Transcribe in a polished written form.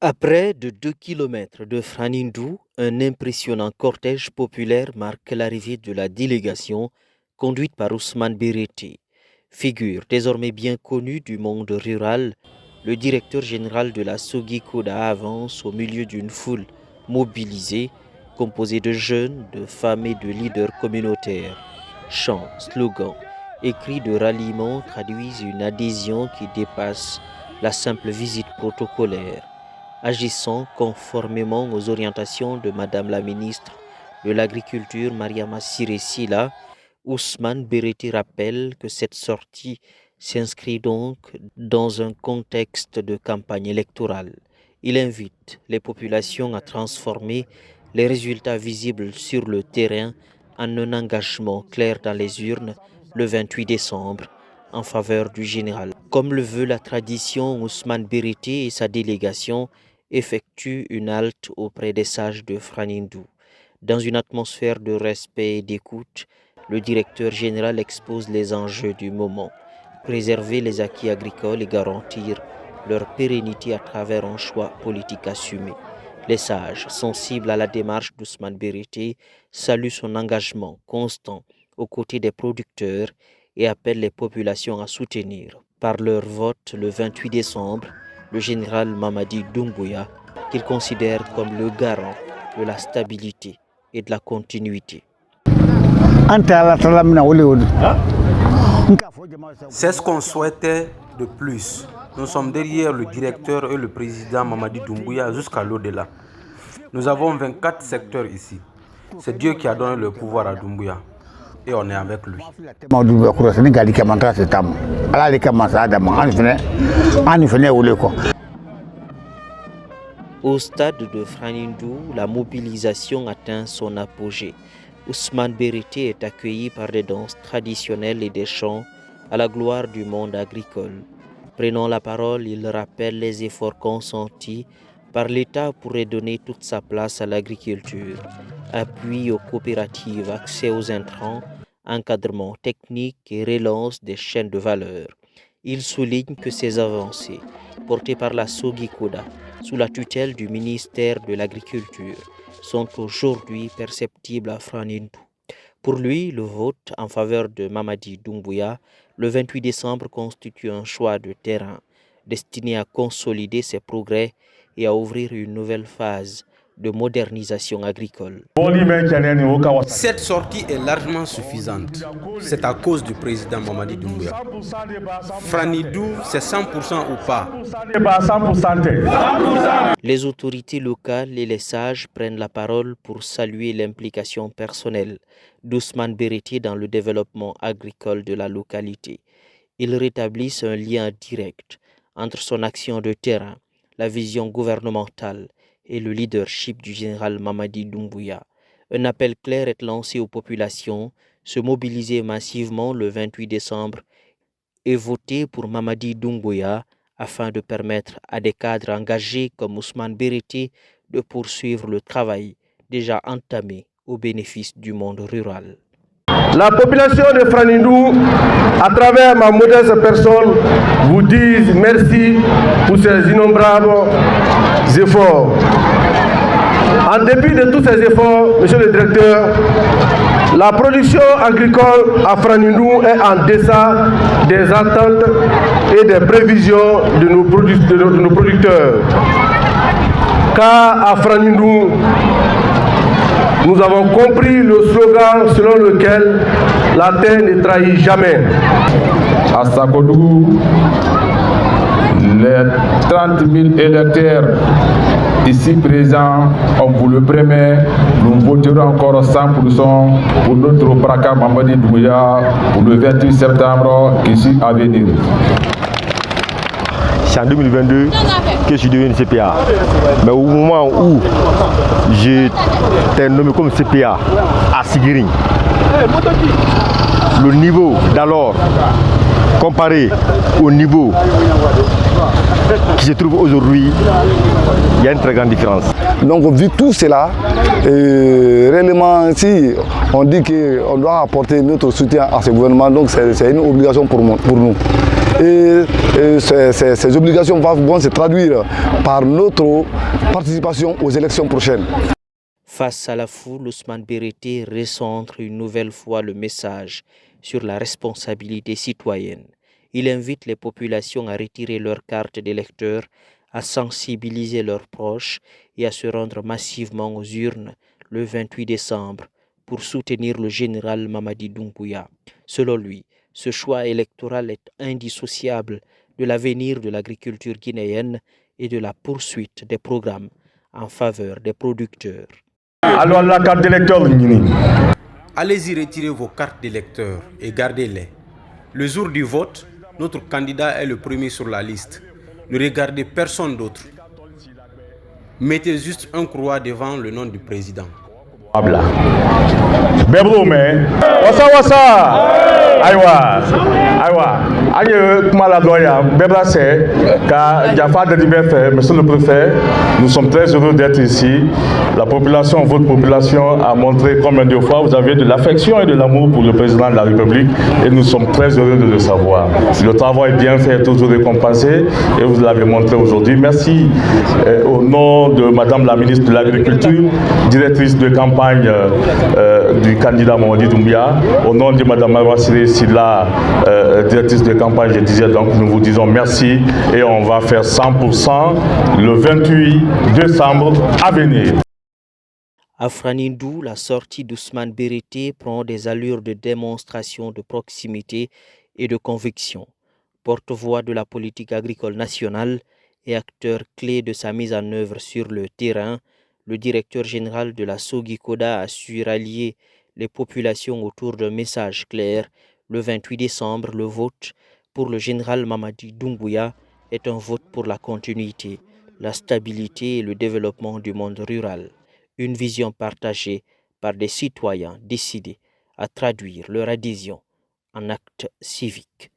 À près de 2 kilomètres de Franindou, un impressionnant cortège populaire marque l'arrivée de la délégation conduite par Ousmane Berete. Figure désormais bien connue du monde rural, le directeur général de la Sogikoda avance au milieu d'une foule mobilisée, composée de jeunes, de femmes et de leaders communautaires. Chants, slogans et cris de ralliement traduisent une adhésion qui dépasse la simple visite protocolaire. Agissant conformément aux orientations de Madame la ministre de l'Agriculture Mariama Siré Sylla, Ousmane Berete rappelle que cette sortie s'inscrit donc dans un contexte de campagne électorale. Il invite les populations à transformer les résultats visibles sur le terrain en un engagement clair dans les urnes le 28 décembre en faveur du général. Comme le veut la tradition, Ousmane Berete et sa délégation effectuent une halte auprès des sages de Franindou. Dans une atmosphère de respect et d'écoute, le directeur général expose les enjeux du moment, préserver les acquis agricoles et garantir leur pérennité à travers un choix politique assumé. Les sages, sensibles à la démarche d'Ousmane Berete, saluent son engagement constant aux côtés des producteurs et appellent les populations à soutenir, par leur vote le 28 décembre, le général Mamadi Doumbouya, qu'ils considèrent comme le garant de la stabilité et de la continuité. C'est ce qu'on souhaitait de plus. Nous sommes derrière le directeur et le président Mamadi Doumbouya jusqu'à l'au-delà. Nous avons 24 secteurs ici. C'est Dieu qui a donné le pouvoir à Doumbouya. Et on est avec lui. Au stade de Franindou, la mobilisation atteint son apogée. Ousmane Berete est accueilli par des danses traditionnelles et des chants à la gloire du monde agricole. Prenant la parole, il rappelle les efforts consentis par l'État pour redonner toute sa place à l'agriculture. Appui aux coopératives, accès aux intrants, encadrement technique et relance des chaînes de valeur. Il souligne que ces avancées, portées par la Sogikoda, sous la tutelle du ministère de l'Agriculture, sont aujourd'hui perceptibles à Franindou. Pour lui, le vote en faveur de Mamadi Doumbouya le 28 décembre constitue un choix de terrain destiné à consolider ses progrès et à ouvrir une nouvelle phase de modernisation agricole. Cette sortie est largement suffisante. C'est à cause du président Mamadi Doumbouya. Franindou, c'est 100% ou pas. Les autorités locales et les sages prennent la parole pour saluer l'implication personnelle d'Ousmane Berete dans le développement agricole de la localité. Ils rétablissent un lien direct entre son action de terrain, la vision gouvernementale et le leadership du général Mamadi Doumbouya. Un appel clair est lancé aux populations, se mobiliser massivement le 28 décembre et voter pour Mamadi Doumbouya afin de permettre à des cadres engagés comme Ousmane Berete de poursuivre le travail déjà entamé au bénéfice du monde rural. La population de Franindou, à travers ma modeste personne, vous dit merci pour ces innombrables efforts. En dépit de tous ces efforts, monsieur le directeur, la production agricole à Franindou est en deçà des attentes et des prévisions de nos producteurs. Car à Franindou, nous avons compris le slogan selon lequel la terre ne trahit jamais. À Sakodou, les 30 000 électeurs ici présents, on vous le promet, nous voterons encore 100% pour notre Braka Mamadi Doumbouya pour le 28 septembre qui suit à venir. C'est en 2022 que je suis devenu CPA. Mais au moment où j'étais nommé comme CPA à Siguiri, le niveau d'alors comparé au niveau qui se trouve aujourd'hui, il y a une très grande différence. Donc vu tout cela, réellement si on dit qu'on doit apporter notre soutien à ce gouvernement, donc c'est une obligation pour nous. Et ces obligations vont se traduire par notre participation aux élections prochaines. Face à la foule, Ousmane Berete recentre une nouvelle fois le message sur la responsabilité citoyenne. Il invite les populations à retirer leurs cartes d'électeurs, à sensibiliser leurs proches et à se rendre massivement aux urnes le 28 décembre pour soutenir le général Mamadi Doumbouya. Selon lui, ce choix électoral est indissociable de l'avenir de l'agriculture guinéenne et de la poursuite des programmes en faveur des producteurs. Alors la carte d'électeur, Allez-y retirer vos cartes d'électeurs et gardez-les. Le jour du vote, notre candidat est le premier sur la liste. Ne regardez personne d'autre. Mettez juste un croix devant le nom du président. Monsieur le préfet, nous sommes très heureux d'être ici. La population, votre population a montré combien de fois vous avez de l'affection et de l'amour pour le président de la République et nous sommes très heureux de le savoir. Le travail bien fait, toujours récompensé et vous l'avez montré aujourd'hui. Merci au nom de Madame la ministre de l'Agriculture, directrice de campagne du candidat Mamadi Doumbouya, au nom de Madame Mawassiré Silla, directrice de campagne, je disais donc nous vous disons merci et on va faire 100% le 28 décembre à venir. À Franindou, la sortie d'Ousmane Berete prend des allures de démonstration de proximité et de conviction. Porte-voix de la politique agricole nationale et acteur clé de sa mise en œuvre sur le terrain, le directeur général de la Sogikoda a su rallier les populations autour d'un message clair. Le 28 décembre, le vote pour le général Mamadi Doumbouya est un vote pour la continuité, la stabilité et le développement du monde rural. Une vision partagée par des citoyens décidés à traduire leur adhésion en actes civiques.